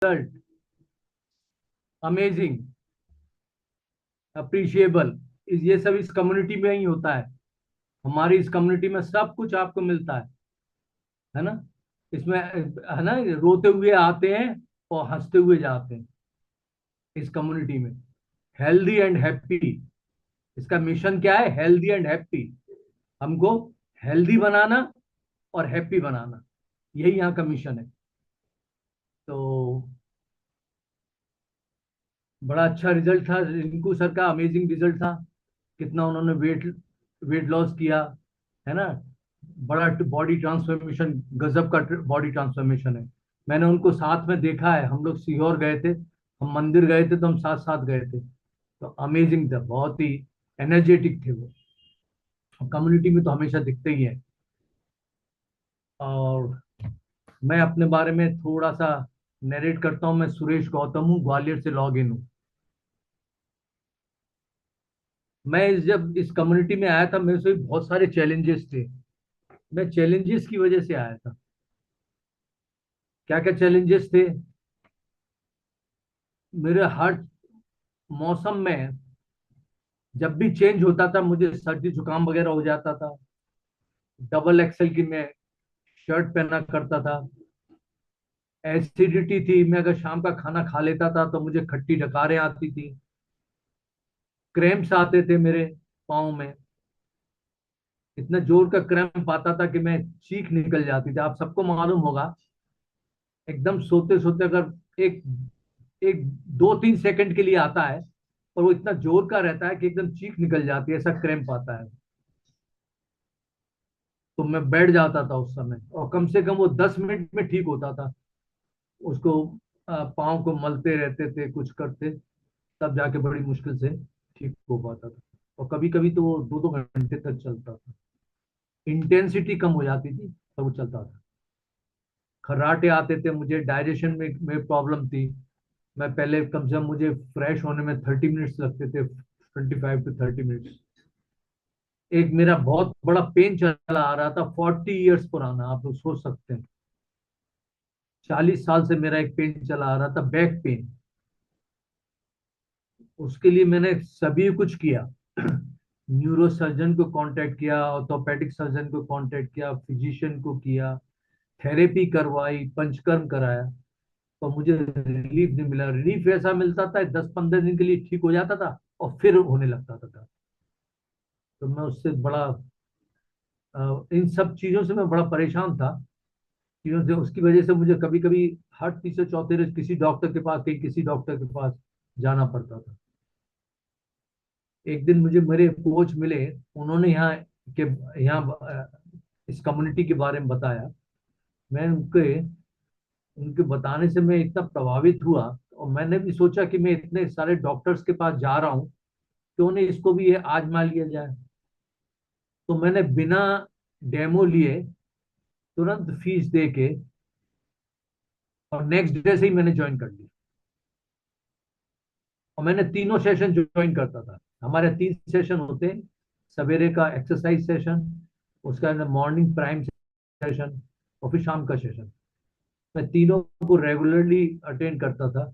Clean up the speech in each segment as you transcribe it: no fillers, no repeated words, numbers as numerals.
Result amazing, appreciable, ये सब इस कम्युनिटी में ही होता है। हमारी इस कम्युनिटी में सब कुछ आपको मिलता है ना। इसमें है ना, रोते हुए आते हैं और हंसते हुए जाते हैं इस कम्युनिटी में। हेल्दी एंड हैप्पी, इसका मिशन क्या है? Healthy and happy. हमको हेल्दी बनाना और हैप्पी बनाना, यही यहाँ का मिशन है। तो बड़ा अच्छा रिजल्ट था रिंकू सर का, अमेजिंग रिजल्ट था। कितना उन्होंने वेट वेट लॉस किया, है ना। बड़ा बॉडी ट्रांसफॉर्मेशन, गजब का बॉडी ट्रांसफॉर्मेशन है। मैंने उनको साथ में देखा है, हम लोग सीहोर गए थे, हम मंदिर गए थे तो हम साथ साथ गए थे। तो अमेजिंग था, बहुत ही एनर्जेटिक थे वो। कम्युनिटी में तो हमेशा दिखते ही है। और मैं अपने बारे में थोड़ा सा नरेट करता हूँ। मैं सुरेश गौतम हूँ, ग्वालियर से लॉग इन हूँ। मैं जब इस कम्युनिटी में आया था, मेरे से बहुत सारे चैलेंजेस थे। मैं चैलेंजेस की वजह से आया था। क्या क्या चैलेंजेस थे? मेरे हर मौसम में जब भी चेंज होता था, मुझे सर्दी जुकाम वगैरह हो जाता था। डबल एक्सेल की मैं शर्ट पहना करता था। एसिडिटी थी, मैं अगर शाम का खाना खा लेता था तो मुझे खट्टी डकारें आती थी। क्रैम्प्स आते थे मेरे पाँव में, इतना जोर का क्रैम्प आता था कि मैं चीख निकल जाती थी। आप सबको मालूम होगा, एकदम सोते सोते अगर एक एक 2-3 सेकंड के लिए आता है, और वो इतना जोर का रहता है कि एकदम चीख निकल जाती है, ऐसा क्रैम्प आता है। तो मैं बैठ जाता था उस समय, और कम से कम वो 10 मिनट में ठीक होता था। उसको पाँव को मलते रहते थे, कुछ करते, तब जाके बड़ी मुश्किल से ठीक हो पाता था। और कभी कभी तो वो 2-2 घंटे तक चलता था। इंटेंसिटी कम हो जाती थी तब वो चलता था। खर्राटे आते थे मुझे, डाइजेशन में प्रॉब्लम थी। मैं पहले कम से कम मुझे फ्रेश होने में 30 मिनट्स लगते थे, 25 to 30 मिनट्स। एक मेरा बहुत बड़ा पेन चला आ रहा था, 40 इयर्स पुराना, आप लोग सोच सकते हैं। 40 साल से मेरा एक पेन चला आ रहा था, बैक पेन। उसके लिए मैंने सभी कुछ किया। न्यूरो सर्जन को कांटेक्ट किया, ऑर्थोपेडिक सर्जन को कांटेक्ट किया, फिजिशियन को किया, थेरेपी करवाई, पंचकर्म कराया। तो मुझे रिलीफ नहीं मिला। रिलीफ ऐसा मिलता था 10-15 दिन के लिए ठीक हो जाता था, और फिर होने लगता था। तो मैं उससे बड़ा इन सब चीजों से मैं बड़ा परेशान था। चीजों से, उसकी वजह से मुझे कभी कभी हर तीसरे चौथे रोज किसी डॉक्टर के पास, कहीं किसी डॉक्टर के पास जाना पड़ता था। एक दिन मुझे मेरे कोच मिले, उन्होंने के यहाँ इस कम्युनिटी के बारे में बताया। मैं उनके बताने से मैं इतना प्रभावित हुआ, और मैंने भी सोचा कि मैं इतने सारे डॉक्टर्स के पास जा रहा हूँ, क्यों नहीं इसको भी ये आजमा लिया जाए। तो मैंने बिना डेमो लिए, तुरंत फीस दे के, और नेक्स्ट डे से ही मैंने ज्वाइन कर लिया। और मैंने तीनों सेशन ज्वाइन करता था। हमारे 3 सेशन होते हैं, सवेरे का एक्सरसाइज सेशन, उसका मॉर्निंग प्राइम सेशन, और फिर शाम का सेशन। मैं तीनों को रेगुलरली अटेंड करता था।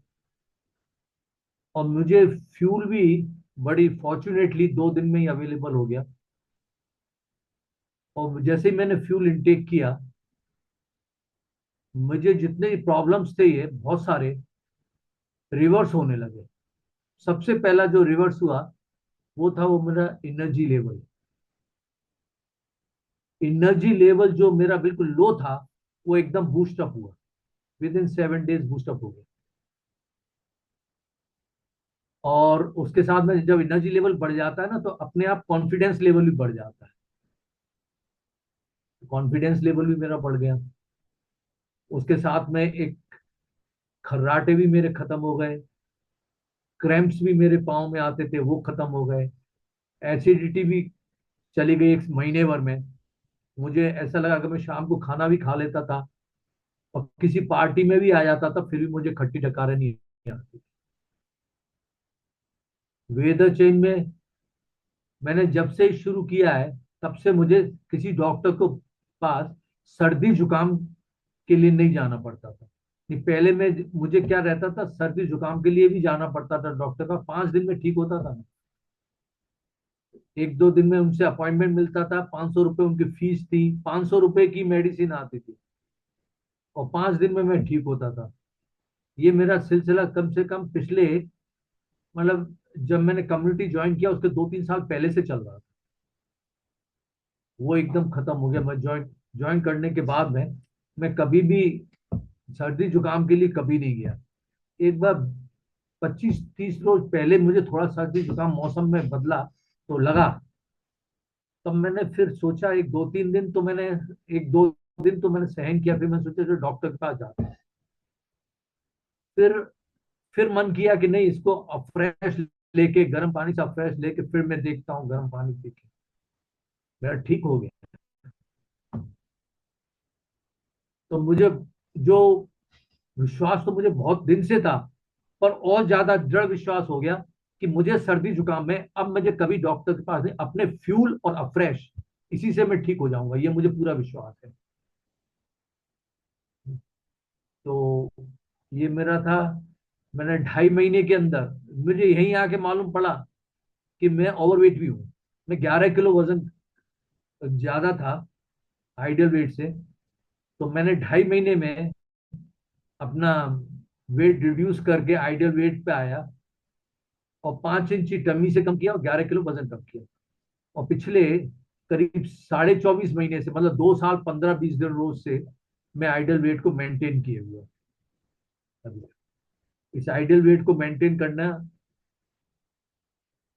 और मुझे फ्यूल भी बड़ी फॉर्चुनेटली 2 दिन में ही अवेलेबल हो गया। और जैसे ही मैंने फ्यूल इनटेक किया, मुझे जितने प्रॉब्लम्स थे ये बहुत सारे रिवर्स होने लगे। सबसे पहला जो रिवर्स हुआ, वो था वो मेरा एनर्जी लेवल। एनर्जी लेवल जो मेरा बिल्कुल लो था, वो एकदम बूस्ट अप हुआ। With in 7 days boost up हो गया। और उसके साथ में जब एनर्जी लेवल बढ़ जाता है ना, तो अपने आप कॉन्फिडेंस लेवल भी बढ़ जाता है। कॉन्फिडेंस लेवल भी मेरा बढ़ गया। उसके साथ में एक खर्राटे भी मेरे खत्म हो गए। क्रैम्प्स भी मेरे पाँव में आते थे, वो खत्म हो गए। एसिडिटी भी चली गई 1 महीने भर में। मुझे ऐसा लगा कि मैं शाम को खाना भी खा लेता था, और किसी पार्टी में भी आ जाता था, फिर भी मुझे खट्टी डकारें नहीं आती। वेदर चेंज में मैंने जब से शुरू किया है, तब से मुझे किसी डॉक्टर को पास सर्दी जुकाम के लिए नहीं जाना पड़ता था। नहीं, पहले में मुझे क्या रहता था, सर्दी जुकाम के लिए भी जाना पड़ता था डॉक्टर का, 5 दिन में ठीक होता था। एक दो दिन में उनसे अपॉइंटमेंट मिलता था, 500 रुपये उनकी फीस थी, 500 रुपये की मेडिसिन आती थी, और 5 दिन में मैं ठीक होता था। ये मेरा सिलसिला कम से कम पिछले, मतलब जब मैंने कम्युनिटी ज्वाइन किया उसके 2-3 साल पहले से चल रहा था। वो एकदम खत्म हो गया। मैं ज्वाइन ज्वाइन करने के बाद में मैं कभी भी सर्दी जुकाम के लिए कभी नहीं गया। एक बार 25-30 रोज पहले मुझे थोड़ा सर्दी जुकाम मौसम में बदला तो लगा, तब मैंने फिर सोचा, एक दो दिन तो मैंने सहन किया, फिर मैंने सोचा जो डॉक्टर के पास जाता हूँ। फिर फिर मन किया कि नहीं, इसको फ्रेश लेके, गर्म पानी से फ्रेश लेके फिर मैं देखता हूँ, गर्म पानी पी के मेरा ठीक हो गया। तो मुझे जो विश्वास तो मुझे बहुत दिन से था, पर और ज्यादा दृढ़ विश्वास हो गया कि मुझे सर्दी जुकाम में अब मुझे कभी डॉक्टर के पास नहीं, अपने फ्यूल और अफ्रेश, इसी से मैं ठीक हो जाऊंगा, ये मुझे पूरा विश्वास है। तो ये मेरा था। मैंने 2.5 महीने के अंदर मुझे यहीं आके मालूम पड़ा कि मैं ओवरवेट भी हूँ। मैं 11 किलो वजन ज्यादा था आइडियल वेट से। तो मैंने 2.5 महीने में अपना वेट रिड्यूस करके आइडियल वेट पे आया, और 5 इंची टमी से कम किया, और 11 किलो वजन कम किया। और पिछले करीब 24.5 महीने से, मतलब 2 साल 15-20 दिन रोज से, मैं आइडियल वेट को मेंटेन किए हुए हूं अभी। इस आइडियल वेट को मेंटेन करना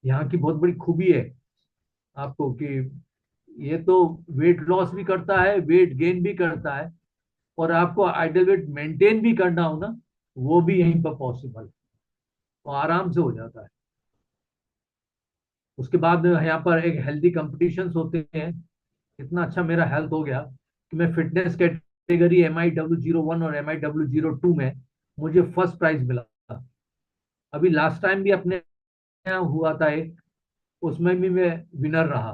यहाँ की बहुत बड़ी खूबी है आपको, कि ये तो वेट लॉस भी करता है, वेट गेन भी करता है, और आपको आइडियल वेट मेंटेन भी करना हो ना, वो भी यहीं पर पॉसिबल है, और आराम से हो जाता है। उसके बाद यहाँ पर एक हेल्दी कंपटीशंस होते हैं। इतना अच्छा मेरा हेल्थ हो गया कि मैं फिटनेस कैटेगरी MIW01 और MIW02 में मुझे फर्स्ट प्राइज मिला। अभी लास्ट टाइम भी अपने यहाँ हुआ था एक, उसमें भी मैं विनर रहा।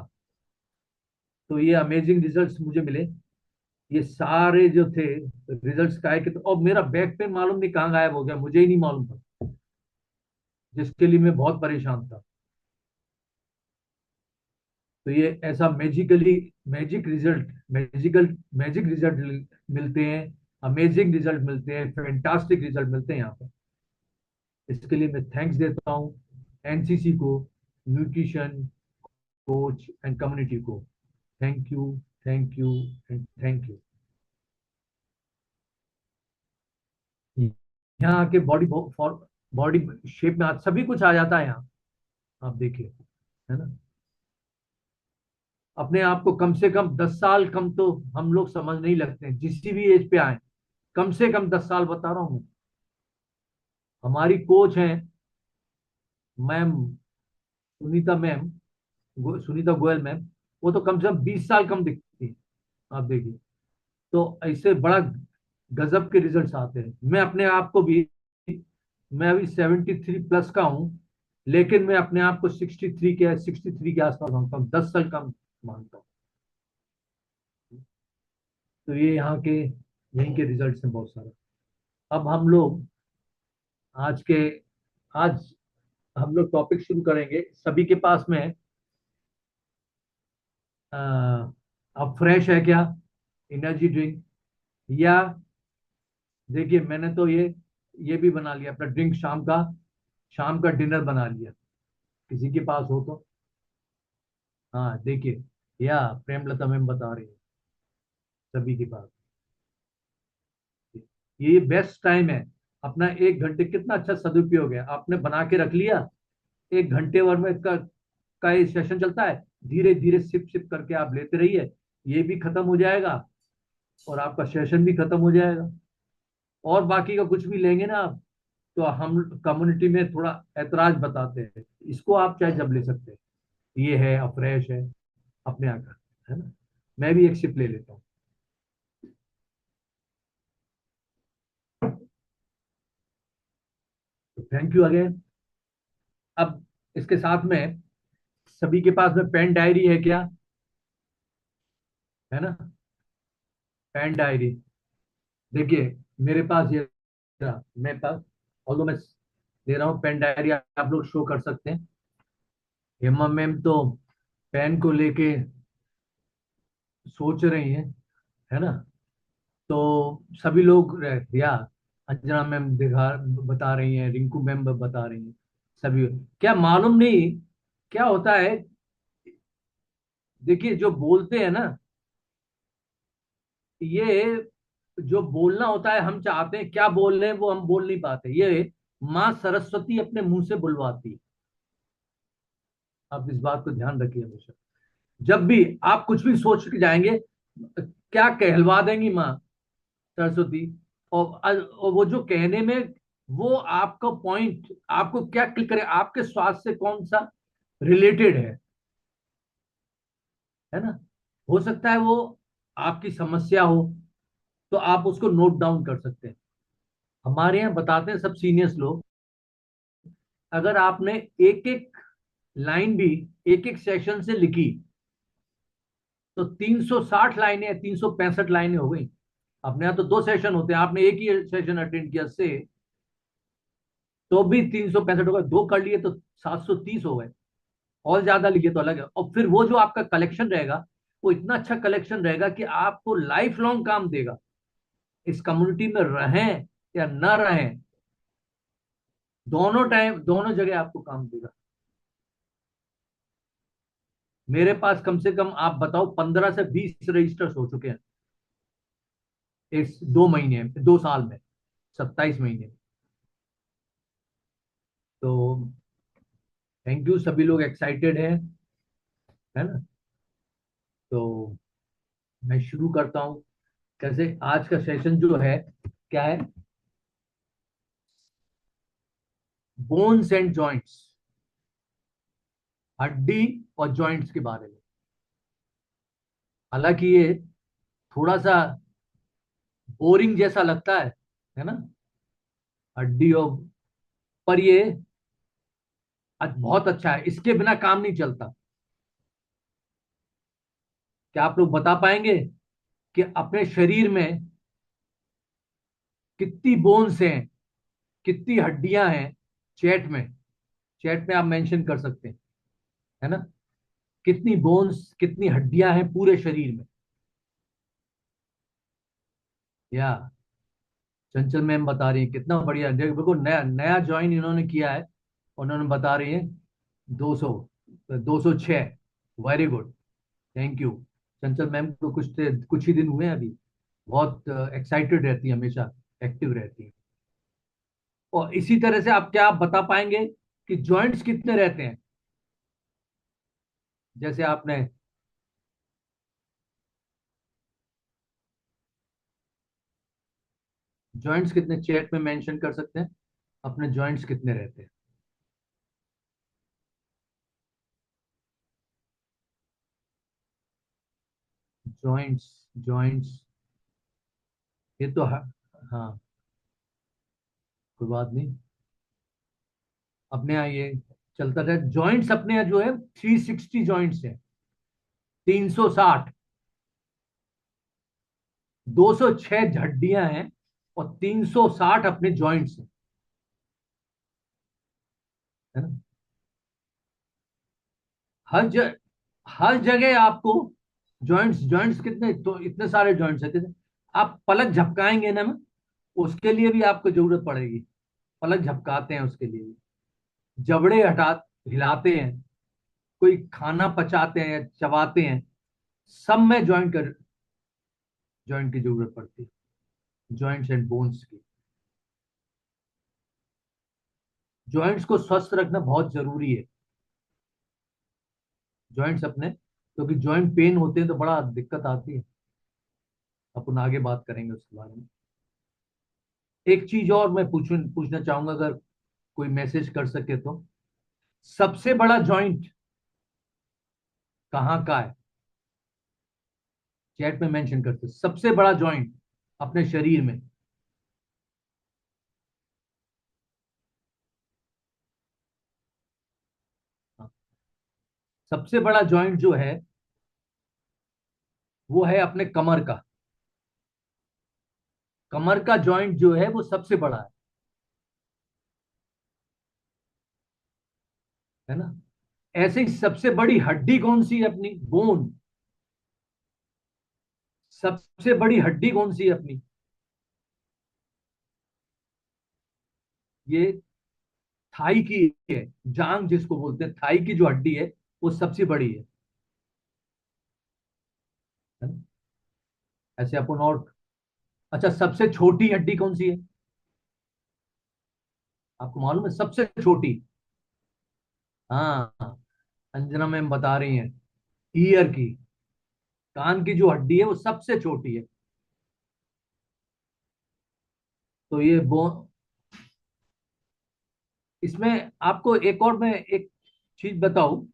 तो ये अमेजिंग रिजल्ट्स मुझे मिले। ये सारे जो थे रिजल्ट्स का है कि, तो और मेरा बैक पेन मालूम नहीं कहाँ गायब हो गया, मुझे ही नहीं मालूम था, जिसके लिए मैं बहुत परेशान था। तो ये ऐसा मैजिक रिजल्ट मिलते हैं, अमेजिंग रिजल्ट मिलते हैं, फैंटास्टिक रिजल्ट मिलते हैं यहाँ पर। इसके लिए मैं थैंक्स देता हूँ एनसीसी को, न्यूट्रिशन कोच एंड कम्युनिटी को। Thank you, thank you and thank you. यहाँ आके बॉडी शेप में आज सभी कुछ आ जाता है यहाँ, आप देखिए, है ना। अपने आप को कम से कम 10 साल कम तो हम लोग समझ नहीं लगते हैं, जिस भी एज पे आए, कम से कम 10 साल बता रहा हूँ मैं। हमारी कोच हैं ma'am, Sunita ma'am, Sunita Goyal ma'am, वो तो कम से कम 20 साल कम दिखती है, आप देखिए। तो ऐसे बड़ा गजब के रिजल्ट्स आते हैं। मैं अपने आप को भी, मैं अभी 73 प्लस का हूँ, लेकिन मैं अपने आप को 63 के आसपास मानता हूँ, 10 साल कम मानता हूँ। तो ये यहाँ के यहीं के रिजल्ट्स हैं बहुत सारे। अब हम लोग आज के आज हम लोग टॉपिक शुरू करेंगे। सभी के पास में अ, अब फ्रेश है क्या एनर्जी ड्रिंक, या देखिए मैंने तो ये भी बना लिया अपना ड्रिंक, शाम का डिनर बना लिया। किसी के पास हो तो, हाँ देखिए, या प्रेमलता मैम बता रही है, सभी के पास ये बेस्ट टाइम है। अपना 1 घंटे कितना अच्छा सदुपयोग है, आपने बना के रख लिया, 1 घंटे भर में का ये सेशन चलता है, धीरे धीरे सिप सिप करके आप लेते रहिए, ये भी खत्म हो जाएगा और आपका सेशन भी खत्म हो जाएगा। और बाकी का कुछ भी लेंगे ना आप, तो हम कम्युनिटी में थोड़ा ऐतराज बताते हैं, इसको आप चाहे जब ले सकते हैं, ये है अफ्रेश है, अपने यहाँ का, है ना। मैं भी एक सिप ले लेता हूँ। तो थैंक यू अगेन। अब इसके साथ में सभी के पास में पेन डायरी है क्या, है ना, पेन डायरी। देखिए मेरे पास ये मेरे पास, ऑल्दो मैं दे रहा हूँ पेन डायरी, आप लोग शो कर सकते हैं। हेमा मैम तो पेन को लेके सोच रही हैं, है ना। तो सभी लोग या अंजना मैम दिखा बता रही हैं, रिंकू मैम बता रही हैं, सभी। क्या मालूम नहीं क्या होता है। देखिए जो बोलते हैं ना, ये जो बोलना होता है, हम चाहते हैं क्या बोल रहे हैं वो हम बोल नहीं पाते, ये माँ सरस्वती अपने मुंह से बुलवाती है। आप इस बात को ध्यान रखिए हमेशा, जब भी आप कुछ भी सोच के जाएंगे, क्या कहलवा देंगी माँ सरस्वती। और वो जो कहने में, वो आपका पॉइंट, आपको क्या क्लिक करे, आपके स्वास्थ्य से कौन सा रिलेटेड है ना। हो सकता है वो आपकी समस्या हो, तो आप उसको नोट डाउन कर सकते हैं। हमारे यहाँ बताते हैं सब सीनियर्स लोग, अगर आपने एक एक लाइन भी एक एक सेशन से लिखी, तो 360 लाइनें, 365 लाइनें हो गई। अपने यहाँ तो 2 सेशन होते हैं, आपने एक ही सेशन अटेंड किया से, तो भी 365 हो गए, दो कर लिए तो 730 हो गए। और ज्यादा लिखे तो अलग है। और फिर वो जो आपका कलेक्शन रहेगा, वो इतना अच्छा कलेक्शन रहेगा कि आपको लाइफ लॉन्ग काम देगा। इस कम्युनिटी में रहें या न रहें, दोनों टाइम दोनों जगह आपको काम देगा। मेरे पास कम से कम आप बताओ 15 से 20 रजिस्टर्स हो चुके हैं इस 2 महीने में, 2 साल में, 27 महीने। तो थैंक यू, सभी लोग एक्साइटेड हैं, है ना। तो मैं शुरू करता हूँ। कैसे आज का सेशन जो है, क्या है, बोन्स एंड जॉइंट्स, हड्डी और जॉइंट्स के बारे में। हालांकि ये थोड़ा सा बोरिंग जैसा लगता है ना, हड्डी और, पर ये बहुत अच्छा है, इसके बिना काम नहीं चलता। क्या आप लोग बता पाएंगे कि अपने शरीर में कितनी बोन्स हैं, कितनी हड्डियां हैं? चैट में, चैट में आप मेंशन कर सकते हैं, है ना। कितनी बोन्स, कितनी हड्डियां हैं पूरे शरीर में? या चंचल मैम बता रही है, कितना बढ़िया, देखो नया नया ज्वाइन इन्होंने किया है, उन्होंने बता रही है 200, 206। Very good, thank you. Chanchal ma'am को कुछ ही दिन हुए हैं अभी, बहुत एक्साइटेड रहती है हमेशा, एक्टिव रहती है। और इसी तरह से आप क्या आप बता पाएंगे कि जॉइंट्स कितने रहते हैं? जैसे आपने, जॉइंट्स कितने चैट में मेंशन कर सकते हैं, अपने जॉइंट्स कितने रहते हैं? जॉइंट्स, जॉइंट्स, ये तो हाँ, कोई बात नहीं, अपने यहाँ ये चलता रहे। जॉइंट्स अपने यहाँ जो है 360 जॉइंट्स है, 360, 206 हड्डियां हैं, और 360 अपने जॉइंट्स हैं, है ना। हर ज, हर जगह आपको जॉइंट्स, जॉइंट्स कितने, तो इतने सारे जॉइंट्स है, कितने? आप पलक झपकाएंगे ना, उसके लिए भी आपको जरूरत पड़ेगी। पलक झपकाते हैं उसके लिए भी, जबड़े हटा, हिलाते हैं, कोई खाना पचाते हैं या चबाते हैं, सब में जॉइंट की जरूरत पड़ती है, जॉइंट्स एंड बोन्स की। जॉइंट्स को स्वस्थ रखना बहुत जरूरी है, जॉइंट्स अपने, क्योंकि जॉइंट पेन होते हैं तो बड़ा दिक्कत आती है। अपन आगे बात करेंगे उसके बारे में। एक चीज और मैं पूछना चाहूंगा, अगर कोई मैसेज कर सके तो, सबसे बड़ा जॉइंट कहाँ का है? चैट में मेंशन करते, सबसे बड़ा जॉइंट अपने शरीर में। हाँ, सबसे बड़ा जॉइंट जो है, वो है अपने कमर का। कमर का जॉइंट जो है वो सबसे बड़ा है। है ना। ऐसे ही सबसे बड़ी हड्डी कौन सी है अपनी? बोन। सबसे बड़ी हड्डी कौन सी है अपनी? ये थाई की है। जांग जिसको बोलते हैं, थाई की जो हड्डी है वो सबसे बड़ी है ना? ऐसे अपन और। अच्छा, सबसे छोटी हड्डी कौन सी है? आपको मालूम है सबसे छोटी? हाँ, अंजना मैम बता रही हैं, ईयर की, कान की जो हड्डी है वो सबसे छोटी है। तो ये बोन। इसमें आपको एक और मैं एक चीज बताऊं।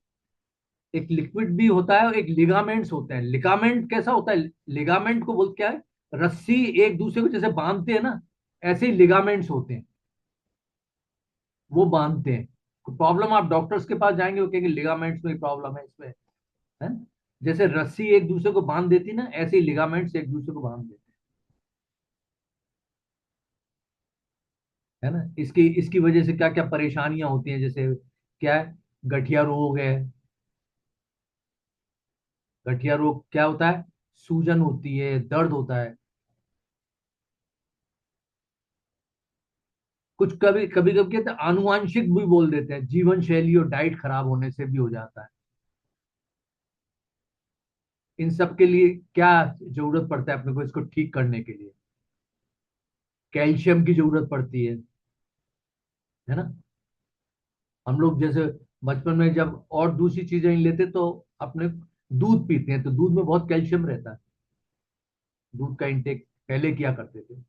एक लिक्विड भी होता है और एक लिगामेंट्स होते हैं। लिगामेंट कैसा होता है? लिगामेंट को बोलते क्या है? रस्सी एक दूसरे को जैसे बांधते हैं ना, ऐसे ही लिगामेंट्स होते हैं, वो बांधते हैं। प्रॉब्लम, आप डॉक्टर्स के पास जाएंगे वो कहेंगे लिगामेंट्स में प्रॉब्लम है इसमें, है। जैसे रस्सी एक दूसरे को बांध देती ना, ऐसे ही लिगामेंट्स एक दूसरे को बांध देते हैं, है ना। इसकी इसकी वजह से क्या क्या परेशानियां होती हैं, जैसे क्या है, गठिया रोग है। गठिया रोग क्या होता है? सूजन होती है, दर्द होता है। कुछ कभी कभी कभी कहते हैं आनुवांशिक भी बोल देते हैं, जीवन शैली और डाइट खराब होने से भी हो जाता है। इन सब के लिए क्या जरूरत पड़ता है अपने को इसको ठीक करने के लिए? कैल्शियम की जरूरत पड़ती है ना। हम लोग जैसे बचपन में जब और दूसरी चीजें नहीं लेते तो अपने दूध पीते हैं, तो दूध में बहुत कैल्शियम रहता है। दूध का इंटेक पहले किया करते थे, है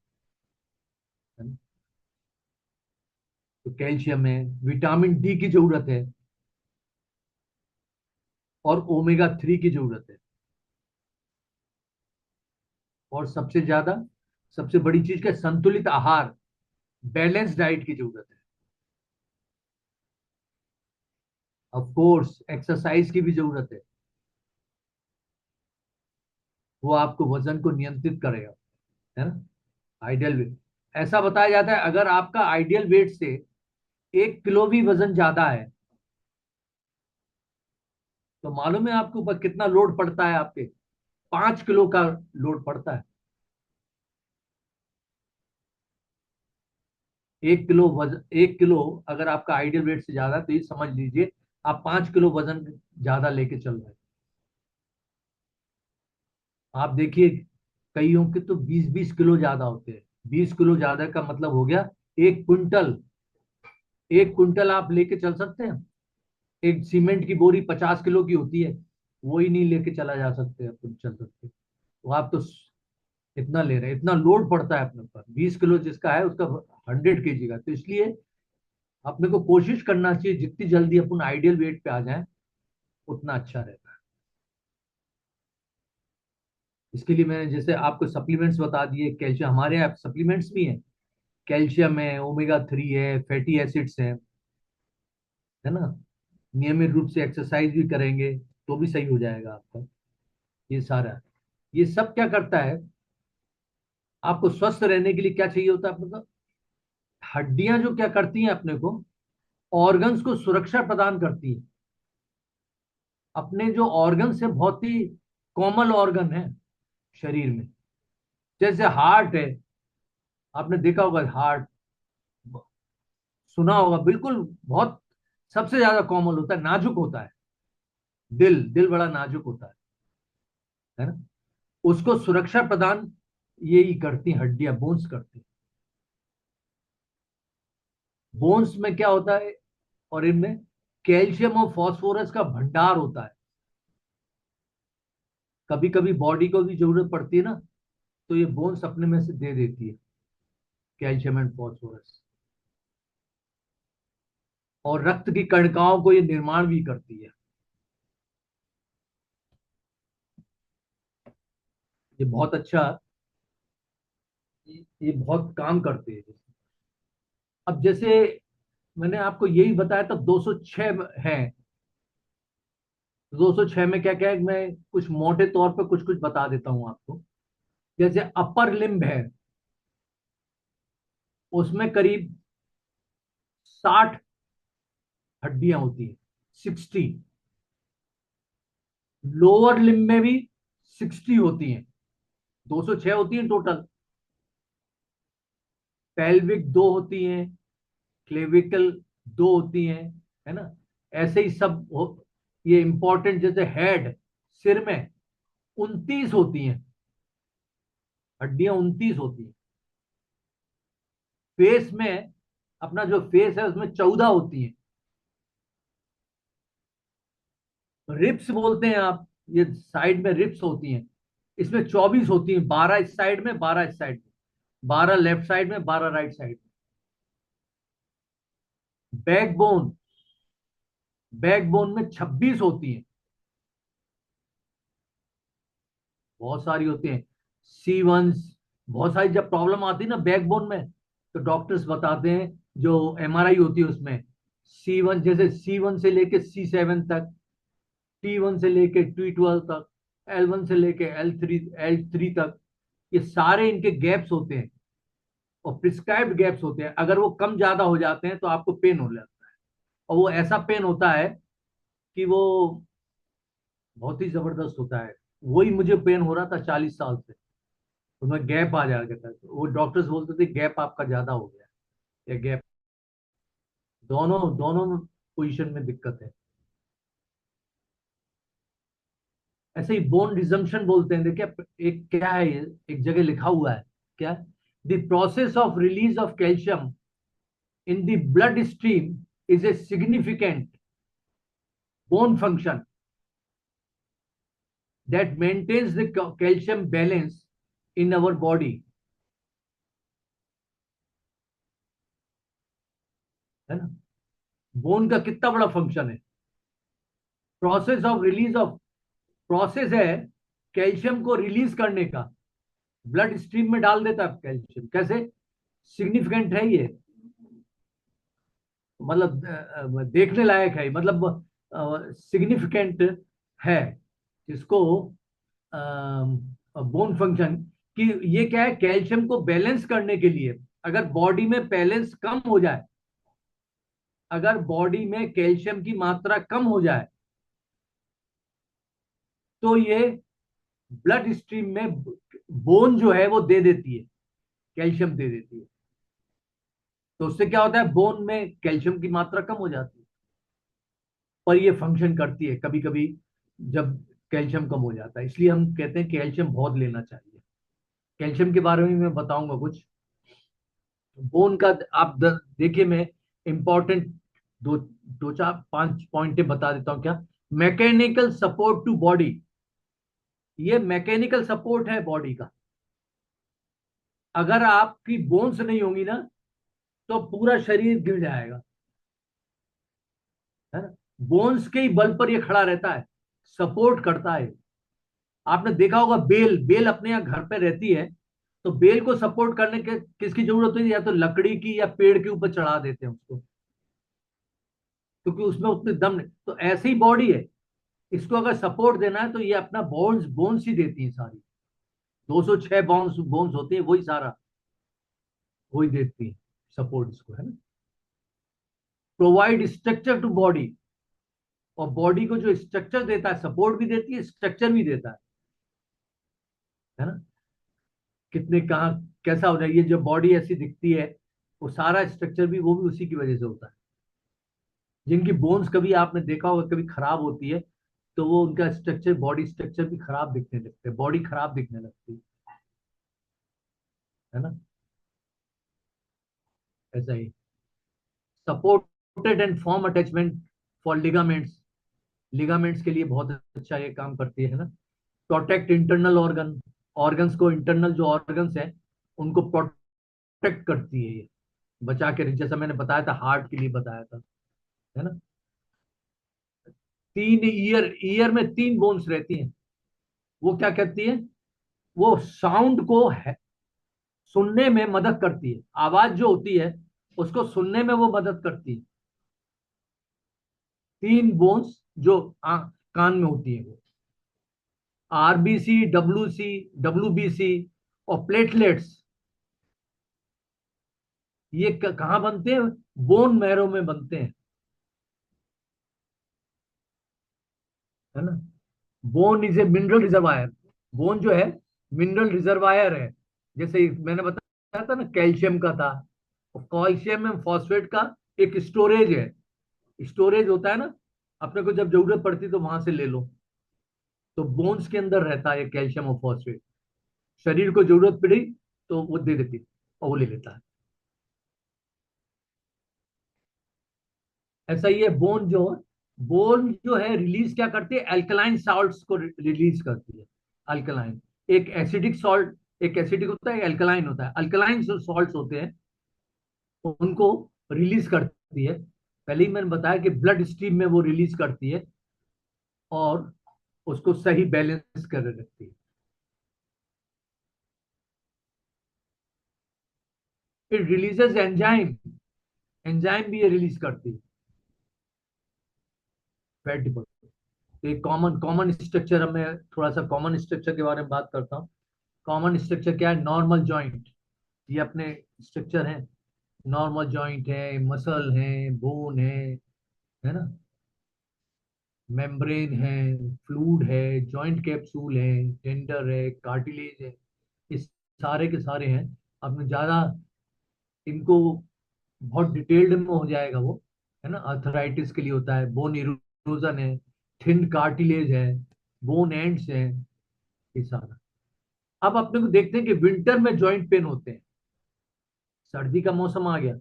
ना? तो कैल्शियम है, विटामिन डी की जरूरत है, और ओमेगा 3 की जरूरत है। और सबसे ज्यादा, सबसे बड़ी चीज क्या? संतुलित आहार, बैलेंस डाइट की जरूरत है। ऑफ कोर्स एक्सरसाइज की भी जरूरत है। वो आपको वजन को नियंत्रित करेगा, है ना। आइडियल वेट, ऐसा बताया जाता है अगर आपका आइडियल वेट से 1 किलो भी वजन ज्यादा है, तो मालूम है आपके ऊपर कितना लोड पड़ता है? आपके 5 किलो का लोड पड़ता है। 1 किलो अगर आपका आइडियल वेट से ज्यादा है, तो ये समझ लीजिए आप 5 किलो वजन ज्यादा लेके चल रहे हैं। आप देखिए, कईयों के तो 20-20 किलो ज्यादा होते हैं। 20 किलो ज्यादा का मतलब हो गया 1 क्विंटल। 1 क्विंटल आप लेके चल सकते हैं? एक सीमेंट की बोरी 50 किलो की होती है, वो ही नहीं लेके चला जा सकते, अपन चल सकते। तो आप तो इतना ले रहे हैं, इतना लोड पड़ता है अपने ऊपर। 20 किलो जिसका है उसका 100 केजी का। तो इसलिए अपने को कोशिश करना चाहिए जितनी जल्दी अपन आइडियल वेट पे आ जाए उतना अच्छा रहता है। इसके लिए मैंने जैसे आपको सप्लीमेंट्स बता दिए, कैल्शियम हमारे यहाँ सप्लीमेंट्स भी हैं। कैल्शियम है, ओमेगा 3 है, फैटी एसिड्स हैं, है ना। नियमित रूप से एक्सरसाइज भी करेंगे तो भी सही हो जाएगा आपका। ये सारा, ये सब क्या करता है? आपको स्वस्थ रहने के लिए क्या चाहिए होता है अपने को? हड्डियां जो क्या करती हैं अपने को, ऑर्गन्स को सुरक्षा प्रदान करती है। अपने जो ऑर्गन्स है बहुत ही कॉमन ऑर्गन है शरीर में। जैसे हार्ट है, आपने देखा होगा हार्ट, सुना होगा, बिल्कुल बहुत सबसे ज्यादा कॉमन होता है, नाजुक होता है। दिल, दिल बड़ा नाजुक होता है ना। उसको सुरक्षा प्रदान यही करती हैं हड्डियां, बोन्स करती हैं। बोन्स में क्या होता है? और इनमें कैल्शियम और फास्फोरस का भंडार होता है। कभी कभी बॉडी को भी जरूरत पड़ती है ना, तो ये बोन्स अपने में से दे देती है कैल्शियम एंड फास्फोरस। और रक्त की कणिकाओं को ये निर्माण भी करती है। ये बहुत अच्छा, ये बहुत काम करते हैं। अब जैसे मैंने आपको यही बताया था 206 है। 206 में क्या क्या है, मैं कुछ मोटे तौर पे कुछ कुछ बता देता हूं आपको। जैसे अपर लिम्ब है, उसमें करीब 60 हड्डियां होती हैं। 60। लोअर लिम्ब में भी 60 होती हैं, 206 होती हैं टोटल। पेल्विक दो होती हैं, क्लेविकल दो होती हैं, है ना। ऐसे ही सब ये इंपॉर्टेंट, जैसे हेड, सिर में 29 होती हैं, हड्डियां 29 होती हैं। फेस में, अपना जो फेस है उसमें 14 होती हैं। रिप्स बोलते हैं आप, ये साइड में रिप्स होती हैं, इसमें 24 होती हैं, 12 इस साइड में, 12 इस साइड में, 12 लेफ्ट साइड में, 12 राइट साइड में। बैकबोन, बैकबोन में 26 होती हैं, बहुत सारी होती हैं। C1, बहुत सारी जब प्रॉब्लम आती है ना बैकबोन में, तो डॉक्टर्स बताते हैं, जो MRI होती है उसमें, C1, जैसे C1 से लेके C7 तक, T1 से लेके T12 तक, L1 से लेके L3 तक, ये सारे इनके गैप्स होते हैं, और प्रिस्क्राइब्ड गैप्स होते हैं। अगर वो कम ज्यादा हो जाते हैं तो आपको पेन हो जाता है, और वो ऐसा पेन होता है कि वो बहुत ही जबरदस्त होता है। वही मुझे पेन हो रहा था 40 साल से, तो मैं गैप आ जाएगा था, तो वो डॉक्टर्स बोलते थे गैप आपका ज्यादा हो गया है, या गैप, दोनों दोनों पोजीशन में दिक्कत है। ऐसे ही बोन रिजम्पशन बोलते हैं, देखिए एक क्या है ये, एक जगह लिखा हुआ है, क्या, the process of release of calcium in the bloodstream is a significant bone function that maintains the calcium balance in our body, है ना। बोन का कितना बड़ा फंक्शन है, process of release of, process है कैल्शियम को रिलीज करने का, ब्लड स्ट्रीम में डाल देता है कैल्शियम, कैसे, सिग्निफिकेंट है ये, मतलब देखने लायक है, मतलब सिग्निफिकेंट है, इसको बोन फंक्शन, कि ये क्या है, कैल्शियम को बैलेंस करने के लिए, अगर बॉडी में बैलेंस कम हो जाए, अगर बॉडी में कैल्शियम की मात्रा कम हो जाए, तो ये ब्लड स्ट्रीम में बोन जो है वो दे देती है, कैल्शियम दे देती है, तो उससे क्या होता है, बोन में कैल्शियम की मात्रा कम हो जाती है, पर ये फंक्शन करती है कभी कभी जब कैल्शियम कम हो जाता है, इसलिए हम कहते हैं कैल्शियम बहुत लेना चाहिए। कैल्शियम के बारे में मैं बताऊंगा कुछ, बोन का, आप देखिए, मैं इंपॉर्टेंट दो दो चार पांच पॉइंट बता देता हूं, क्या, मैकेनिकल सपोर्ट टू बॉडी, ये मैकेनिकल सपोर्ट है बॉडी का। अगर आपकी बोन्स नहीं होंगी ना, तो पूरा शरीर गिर जाएगा, है ना। बोन्स के ही बल पर ये खड़ा रहता है, सपोर्ट करता है। आपने देखा होगा बेल, बेल अपने यहाँ घर पे रहती है, तो बेल को सपोर्ट करने के किसकी जरूरत होती है, या तो लकड़ी की, या पेड़ के ऊपर चढ़ा देते हैं उसको, क्योंकि उसमें उतने दम नहीं, तो ऐसे ही बॉडी है, इसको अगर सपोर्ट देना है तो ये अपना बोन्स बोन्स ही देती है सारी, 206 बोन्स बोन्स होती है, वही सारा, वही देती है सपोर्ट इसको, है ना। प्रोवाइड स्ट्रक्चर टू बॉडी, और बॉडी को जो स्ट्रक्चर देता है, सपोर्ट भी देती है, स्ट्रक्चर भी देता है ना। कितने कहाँ कैसा हो जाए, ये जो बॉडी ऐसी दिखती है, वो सारा स्ट्रक्चर भी, वो भी उसी की वजह से होता है। जिनकी बोन्स कभी आपने देखा होगा कभी खराब होती है, तो वो उनका स्ट्रक्चर, बॉडी स्ट्रक्चर भी खराब दिखने लगते हैं, बॉडी खराब दिखने लगती है ना। ऐसा he supported and form attachment for ligaments, ligaments के लिए बहुत अच्छा ये काम करती है ना। प्रोटेक्ट इंटरनल ऑर्गन, ऑर्गन्स को, इंटरनल जो ऑर्गन्स है उनको प्रोटेक्ट करती है ये, बचा के, जैसा मैंने बताया था, हार्ट के लिए बताया था, है ना। तीन ईयर, ईयर में तीन बोन्स रहती हैं, वो क्या कहती है, वो साउंड को सुनने में मदद करती है, आवाज जो होती है उसको सुनने में वो मदद करती है। तीन बोन्स जो कान में होती है, वो RBC, WBC और प्लेटलेट्स, ये कहाँ बनते हैं, बोन मैरो में बनते हैं, है ना। Bone is a mineral reservoir. Bone जो है मिनरल रिजर्वायर है। जैसे मैंने बताया था ना, कैल्शियम का था, कैल्शियम एंड फॉस्फेट का एक स्टोरेज है। स्टोरेज होता है ना, अपने को जब जरूरत पड़ती तो वहां से ले लो। तो बोन्स के अंदर रहता है कैल्शियम और फॉस्फेट। शरीर को जरूरत पड़ी तो वो दे देती और वो ले लेता है। ऐसा ही है बोन जो है रिलीज क्या करती है, अल्कलाइन सॉल्ट्स को रिलीज करती है। अल्कलाइन, एक एसिडिक सॉल्ट, एक एसिडिक होता है, एक अल्कलाइन होता है। अल्कलाइन जो सॉल्ट्स होते हैं उनको रिलीज करती है। पहले ही मैंने बताया कि ब्लड स्ट्रीम में वो रिलीज करती है और उसको सही बैलेंस कर रखती है। इट रिलीजेस एंजाइम, एंजाइम भी ये रिलीज करती है। फैट डिपॉजिट एक कॉमन कॉमन स्ट्रक्चर, अब मैं थोड़ा सा कॉमन स्ट्रक्चर के बारे में बात करता हूँ। कॉमन स्ट्रक्चर क्या है? नॉर्मल जॉइंट, ये अपने स्ट्रक्चर है। नॉर्मल जॉइंट है, मसल है, बोन है ना, मेम्ब्रेन है, फ्लूड है, जॉइंट कैप्सूल है, टेंडर है, कार्टिलेज है। इस सारे के सारे हैं। आपने ज्यादा इनको बहुत डिटेल्ड में हो जाएगा वो, है ना। अर्थराइटिस के लिए होता है, बोन इरोजन है, थिन कार्टिलेज है, बोन एंड्स है, ये सारा। अब अपने को देखते हैं कि विंटर में जॉइंट पेन होते हैं। सर्दी का मौसम आ गया,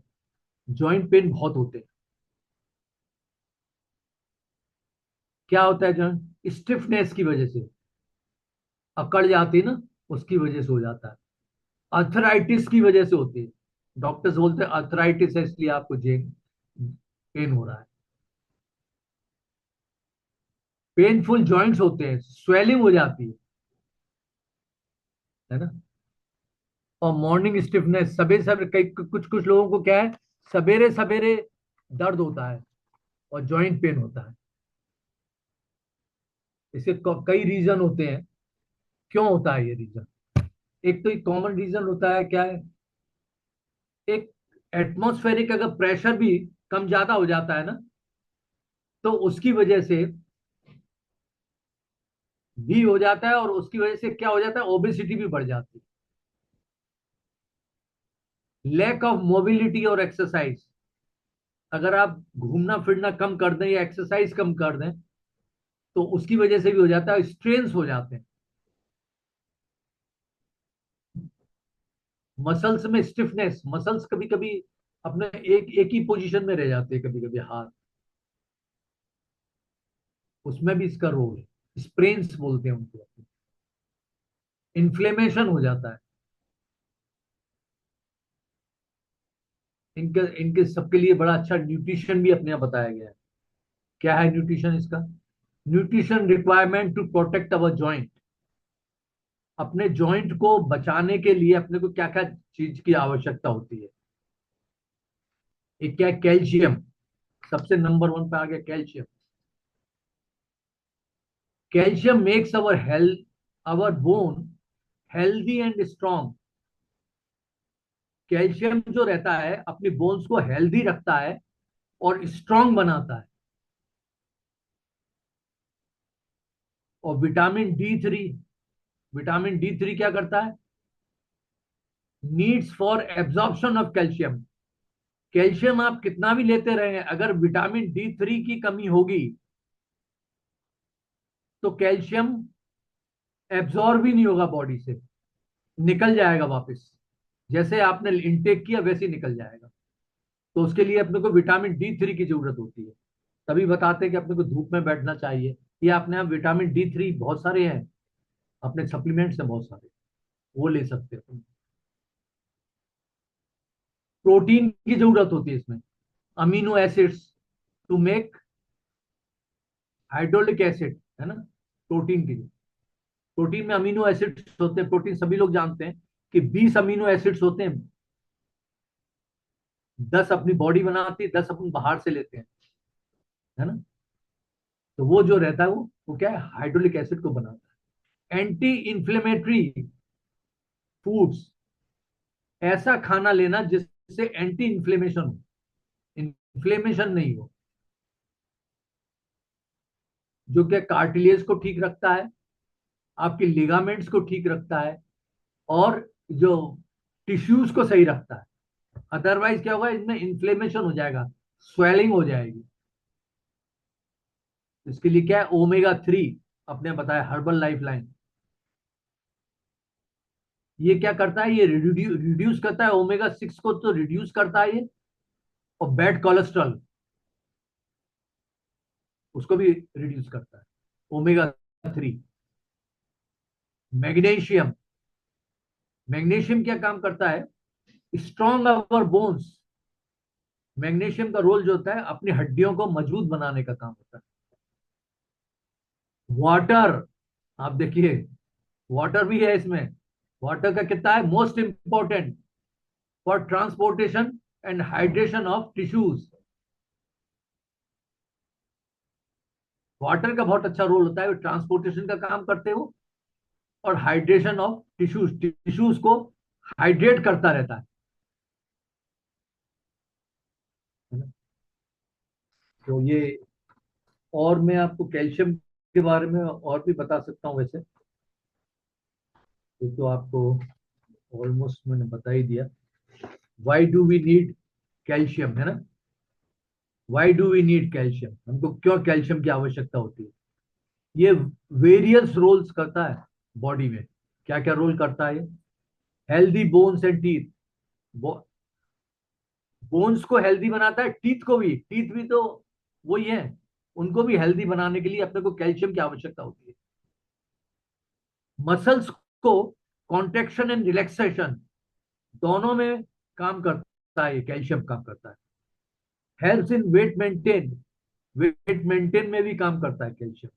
जॉइंट पेन बहुत होते हैं। क्या होता है? जॉइंट स्टिफनेस की वजह से अकड़ जाती है ना, उसकी वजह से हो जाता है। अर्थराइटिस की वजह से होती है। डॉक्टर्स बोलते हैं अर्थराइटिस है इसलिए आपको जे पेन हो रहा है। पेनफुल जॉइंट्स होते हैं, स्वेलिंग हो जाती है ना। और मॉर्निंग स्टिफनेस, सवेरे सवेरे कई कुछ कुछ लोगों को क्या है, सवेरे सवेरे दर्द होता है और जॉइंट पेन होता है। इसके कई रीजन होते हैं। क्यों होता है ये रीजन? एक तो एक कॉमन रीजन होता है, क्या है, एक एटमॉस्फेरिक अगर प्रेशर भी कम ज्यादा हो जाता है ना, तो उसकी वजह से भी हो जाता है। और उसकी वजह से क्या हो जाता है, ओबेसिटी भी बढ़ जाती है। लैक ऑफ मोबिलिटी और एक्सरसाइज, अगर आप घूमना फिरना कम कर दें या एक्सरसाइज कम कर दें तो उसकी वजह से भी हो जाता है, स्ट्रेन्स हो जाते हैं। मसल्स में स्टिफनेस, मसल्स कभी कभी अपने एक एक ही पोजीशन में रह जाते हैं, कभी कभी हाथ, उसमें भी इसका रोल है। स्प्रेन्स बोलते हैं उनको। इन्फ्लेमेशन हो जाता है। इनके इनके सबके लिए बड़ा अच्छा न्यूट्रिशन भी अपने यहाँ बताया गया है। क्या है न्यूट्रिशन इसका? Nutrition requirement to protect our joint. अपने जॉइंट को बचाने के लिए अपने को क्या क्या चीज की आवश्यकता होती है? एक क्या है, कैल्शियम। सबसे नंबर वन पे आ गया calcium. Calcium makes our health, our bone healthy and strong. Calcium जो रहता है अपनी बोन्स को हेल्दी रखता है और स्ट्रांग बनाता है। और विटामिन D3, विटामिन D3 क्या करता है? Needs for absorption of calcium. Calcium आप कितना भी लेते रहे, अगर विटामिन D3 की कमी होगी तो कैल्शियम एब्जॉर्ब ही नहीं होगा बॉडी से, निकल जाएगा वापस। जैसे आपने इंटेक किया वैसे ही निकल जाएगा। तो उसके लिए अपने को विटामिन D3 की जरूरत होती है। तभी बताते हैं कि अपने को धूप में बैठना चाहिए। ये अपने आप विटामिन D3 बहुत सारे हैं, अपने सप्लीमेंट्स हैं बहुत सारे, वो ले सकते हैं। प्रोटीन की जरूरत होती है इसमें, amino acids to make hydraulic acid, है ना। प्रोटीन की, प्रोटीन में अमीनो एसिड्स होते हैं। प्रोटीन सभी लोग जानते हैं कि 20 अमीनो एसिड्स होते हैं। 10 अपनी बॉडी बनाती है, 10 अपन बाहर से लेते हैं, है ना। तो वो जो रहता है वो क्या है, हाइड्रोलिक एसिड को बनाता है। एंटी इंफ्लेमेटरी फूड्स, ऐसा खाना लेना जिससे एंटी इंफ्लेमेशन हो, इन्फ्लेमेशन नहीं हो। जो कि कार्टिलेज को ठीक रखता है, आपके लिगामेंट्स को ठीक रखता है, और जो टिश्यूज को सही रखता है। अदरवाइज क्या होगा, इसमें इन्फ्लेमेशन हो जाएगा, स्वेलिंग हो जाएगी। इसके लिए क्या है, ओमेगा 3 अपने बताया, हर्बल लाइफ लाइन। ये क्या करता है, ये रिड्यूस करता है ओमेगा 6 को, तो रिड्यूस करता है ये। और बैड कोलेस्ट्रॉल उसको भी रिड्यूस करता है, ओमेगा 3। मैग्नीशियम, मैग्नीशियम क्या काम करता है, स्ट्रॉन्ग अवर बोन्स। मैग्नीशियम का रोल जो होता है अपनी हड्डियों को मजबूत बनाने का काम होता है। वाटर, आप देखिए, वाटर भी है इसमें। वाटर का कितना है, most important for transportation and hydration of tissues. Water का बहुत अच्छा रोल होता है, ट्रांसपोर्टेशन का काम करते हो, और हाइड्रेशन ऑफ टिश्यूज, टिश्यूज को हाइड्रेट करता रहता है ना। तो ये, और मैं आपको कैल्शियम के बारे में और भी बता सकता हूँ वैसे। ये तो आपको ऑलमोस्ट मैंने बता ही दिया। Why do we need calcium, है ना। Why do we need calcium, हमको क्यों कैल्शियम की आवश्यकता होती है। ये वेरियस रोल्स करता है बॉडी में। क्या क्या रोल करता है, healthy bones and teeth. Bones को हेल्दी बनाता है, टीथ को भी, टीथ भी तो वही है, उनको भी हेल्दी बनाने के लिए अपने को कैल्शियम की आवश्यकता होती है। मसल्स को कॉन्ट्रेक्शन एंड रिलैक्सेशन दोनों में काम करता है, कैल्शियम काम करता है। हेल्थ इन वेट मेंटेन, वेट मेंटेन में भी काम करता है कैल्शियम।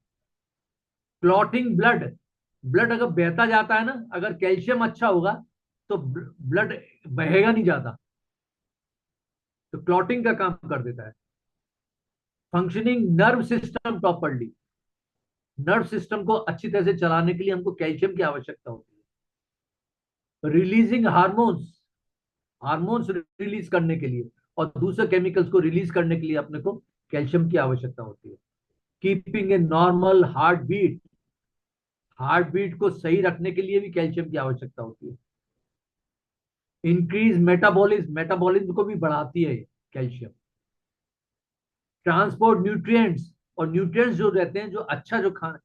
क्लॉटिंग ब्लड, ब्लड अगर बहता जाता है ना, अगर कैल्शियम अच्छा होगा तो ब्लड बहेगा नहीं जाता, तो क्लॉटिंग का काम कर देता है। Functioning nerve system properly, nerve system को अच्छी तरह से चलाने के लिए हमको कैल्शियम की आवश्यकता होती है। रिलीजिंग हार्मोन्स, हार्मोन्स रिलीज करने के लिए और दूसरे केमिकल्स को रिलीज करने के लिए अपने को कैल्शियम की आवश्यकता होती है। Keeping a normal heartbeat, heartbeat को सही रखने के लिए भी कैल्शियम की आवश्यकता होती है। इंक्रीज मेटाबॉलिज्म, मेटाबॉलिज्म को भी बढ़ाती है कैल्शियम। ट्रांसपोर्ट न्यूट्रिएंट्स, और न्यूट्रिएंट्स जो रहते हैं, जो अच्छा जो खाना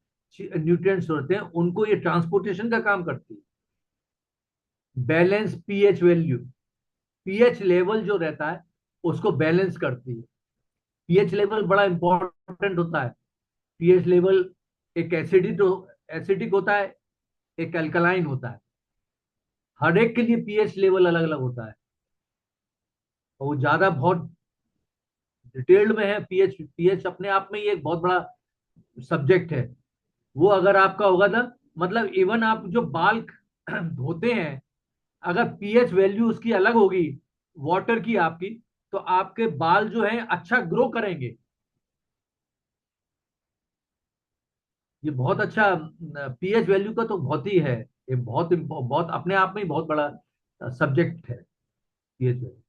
न्यूट्रिएंट्स होते हैं, उनको ये ट्रांसपोर्टेशन का काम करती है। Balance pH value, pH level जो रहता है उसको बैलेंस करती है। पीएच लेवल बड़ा इंपॉर्टेंट होता है। पीएच लेवल एक एसिडिक, एसिडिक होता है, एक अल्कलाइन होता है। हर एक के लिए पीएच लेवल अलग अलग होता है, और वो ज्यादा बहुत डिटेल्ड में है। पीएच, पीएच अपने आप में ही एक बहुत बड़ा सब्जेक्ट है। वो अगर आपका होगा ना, मतलब इवन आप जो बाल धोते हैं, अगर पीएच वैल्यू उसकी अलग होगी, वाटर की आपकी, तो आपके बाल जो है अच्छा ग्रो करेंगे। ये बहुत अच्छा, पीएच वैल्यू का तो बहुत ही है, ये बहुत बहुत अपने आप में ही बहुत बड़ा सब्जेक्ट है पीएच वैल्यू।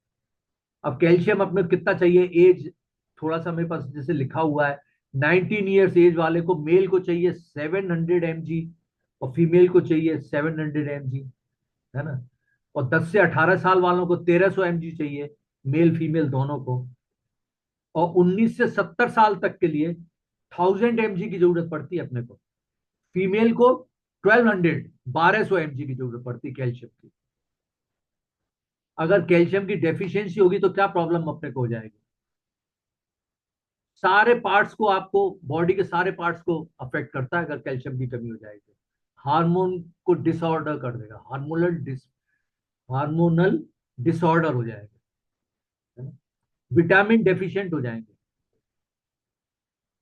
अब कैल्शियम अपने को कितना चाहिए, एज थोड़ा सा मेरे पास जैसे लिखा हुआ है, 19 ईयर्स एज वाले को, मेल को चाहिए 700 mg, और फीमेल को चाहिए 700 mg, है ना। और 10 से 18 साल वालों को 1300 mg चाहिए, मेल फीमेल दोनों को। और 19 से 70 साल तक के लिए 1000 mg की जरूरत पड़ती है अपने को। फीमेल को 1200 की जरूरत पड़ती है कैल्शियम की। अगर कैल्शियम की डेफिशिएंसी होगी तो क्या प्रॉब्लम अपने को हो जाएगी, सारे पार्ट्स को, आपको बॉडी के सारे पार्ट्स को अफेक्ट करता है अगर कैल्शियम की कमी हो जाएगी। हार्मोन को डिसऑर्डर कर देगा, हार्मोनल डिसऑर्डर हो जाएगा, है ना? विटामिन डेफिशिएंट हो जाएंगे,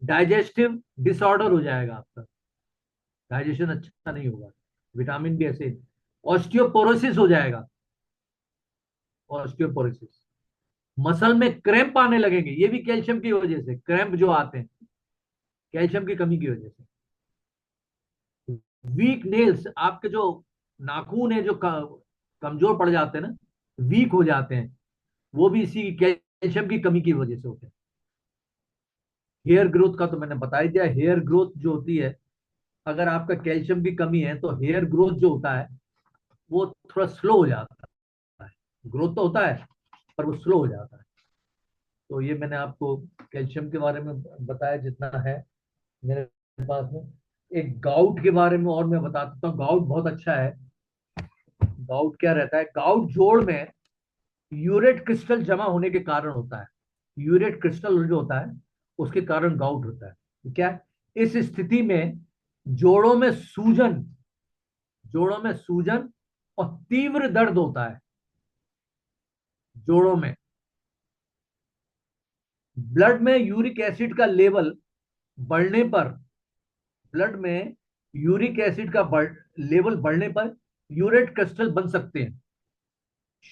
डाइजेस्टिव डिसऑर्डर हो जाएगा आपका, डाइजेशन अच्छा नहीं होगा, विटामिन भी ऐसे। ऑस्टियोपोरोसिस हो जाएगा, ऑस्टियोपोरोसिस। मसल में क्रैम्प आने लगेंगे, ये भी कैल्शियम की वजह से, क्रैम्प जो आते हैं कैल्शियम की कमी की वजह से। वीक नेल्स, आपके जो नाखून है जो कमजोर पड़ जाते हैं ना, वीक हो जाते हैं, वो भी इसी कैल्शियम की कमी की वजह से होते हैं। हेयर ग्रोथ का तो मैंने बता ही दिया। हेयर ग्रोथ जो होती है, अगर आपका कैल्शियम की कमी है तो हेयर ग्रोथ जो होता है वो थोड़ा स्लो हो जाता है। ग्रोथ तो होता है पर वो स्लो हो जाता है। तो ये मैंने आपको कैल्शियम के बारे में बताया जितना है मेरे पास में। एक गाउट के बारे में और मैं बता देता हूँ। गाउट बहुत अच्छा है। गाउट क्या रहता है? गाउट जोड़ में यूरेट क्रिस्टल जमा होने के कारण होता है। यूरेट क्रिस्टल जो होता है उसके कारण गाउट होता है। तो क्या है? इस स्थिति में जोड़ों में सूजन, जोड़ों में सूजन और तीव्र दर्द होता है। जोड़ों में ब्लड में यूरिक एसिड का लेवल बढ़ने पर, ब्लड में यूरिक एसिड का लेवल बढ़ने पर यूरेट क्रिस्टल बन सकते हैं।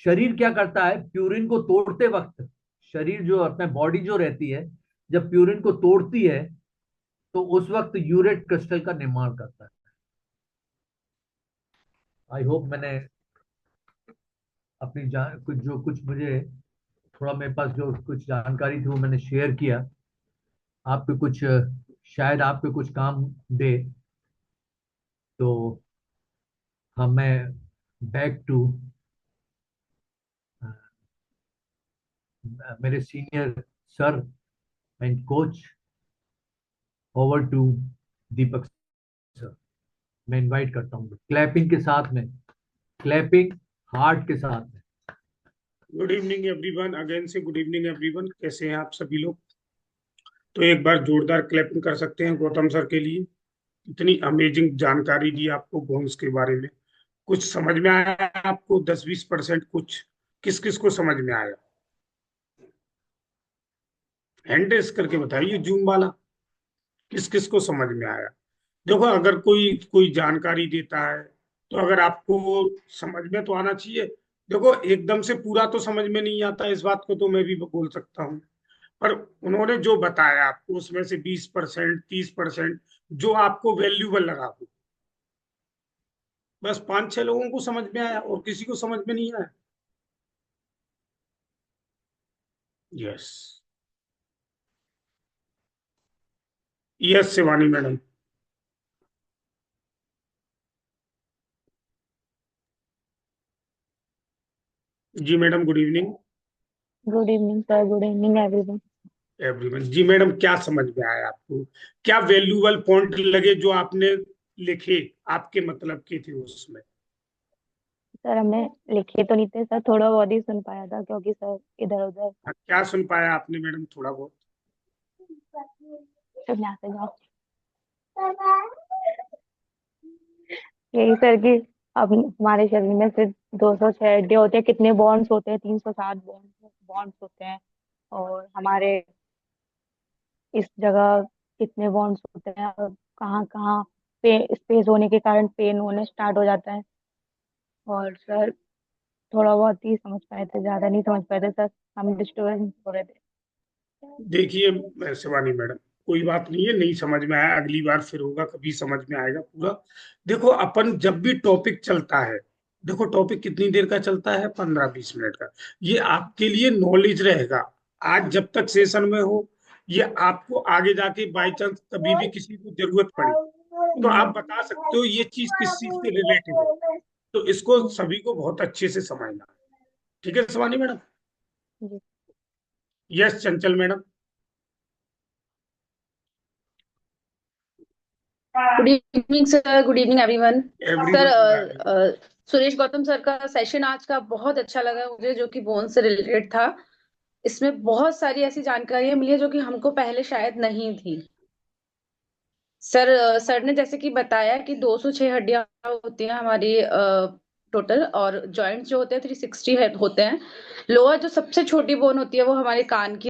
शरीर क्या करता है? प्यूरिन को तोड़ते वक्त, शरीर जो अपने बॉडी जो रहती है, जब प्यूरिन को तोड़ती है तो उस वक्त यूरेट क्रिस्टल का निर्माण करता है। आई होप मैंने अपनी जान कुछ जो कुछ मुझे थोड़ा मेरे पास जो कुछ जानकारी थी वो मैंने शेयर किया। आपके कुछ शायद आपके कुछ काम दे। तो हम मैं बैक टू मेरे senior sir and coach, over to Deepak sir. मैं इनवाइट करता हूँ क्लैपिंग के साथ में, क्लैपिंग हार्ट के साथ में। गुड इवनिंग एवरीवन, अगेन से गुड इवनिंग एवरीवन। कैसे हैं आप सभी लोग? तो एक बार जोरदार क्लैपिंग कर सकते हैं गौतम सर के लिए। इतनी अमेजिंग जानकारी दी आपको बोन्स के बारे में। कुछ समझ में आया आपको? 10-20% कुछ किस किस को समझ में आया? हैंड रेस करके बताइए जूम वाला, किस किस को समझ में आया। देखो, अगर कोई कोई जानकारी देता है तो अगर आपको समझ में तो आना चाहिए। देखो, एकदम से पूरा तो समझ में नहीं आता, इस बात को तो मैं भी बोल सकता हूँ। पर उन्होंने जो बताया आपको उसमें से 20%, 30% जो आपको वैल्यूबल लगा हो, बस 5-6 लोगों को समझ में आया और किसी को समझ में नहीं आया। Yes, yes Shivani madam. जी madam, good evening good evening sir, good evening everyone. Everyone. जी मैडम, क्या समझ में आया आपको? क्या वैल्यूबल पॉइंट लगे जो आपने लिखे, आपके मतलब के थे उसमें? सर हमने लिखे तो नहीं थे सर, थोड़ा बहुत ही सुन पाया था क्योंकि सर इधर उधर। हाँ, क्या सुन पाया आपने मैडम थोड़ा बहुत? चुप यहाँ से जाओ। यही सर कि अब हमारे शरीर में सिर्फ 206 हड्डियां होती है, कितने बॉन्ड्स होते हैं? 360 बॉन्ड्स होते हैं। और हमारे इस जगह कितने बॉन्ड्स होते हैं और कहाँ कहाँ पे स्पेस होने के कारण पेन होने स्टार्ट हो जाता है। और सर थोड़ा बहुत ही समझ पाए थे, ज्यादा नहीं समझ पाए थे सर, हम डिस्टर्ब हो रहे थे। देखिए शिवानी मैडम, कोई बात नहीं है, नहीं समझ में आया, अगली बार फिर होगा, कभी समझ में आएगा पूरा। देखो, अपन जब भी टॉपिक चलता है, देखो टॉपिक कितनी देर का चलता है? 15-20 मिनट का। ये आपके लिए नॉलेज रहेगा आज जब तक सेशन में हो। ये आपको आगे जाके बाई चांस कभी भी किसी को जरूरत पड़ी तो आप बता सकते हो ये चीज किस चीज से रिलेटेड है। तो इसको सभी को बहुत अच्छे से समझना है। ठीक है शिवानी मैडम? जी। यस चंचल madam. Good evening sir, good evening everyone. Sir, everyone good evening. Suresh Gautam sir का सेशन आज का बहुत अच्छा लगा मुझे, जो कि बोन से रिलेटेड था। इसमें बहुत सारी ऐसी जानकारियां मिली है जो कि हमको पहले शायद नहीं थी। सर, सर ने जैसे कि बताया कि 206 हड्डियां होती हैं हमारी टोटल, और जॉइंट्स जो होते हैं 360 होते हैं। लोअर जो सबसे छोटी बोन होती है वो हमारे कान की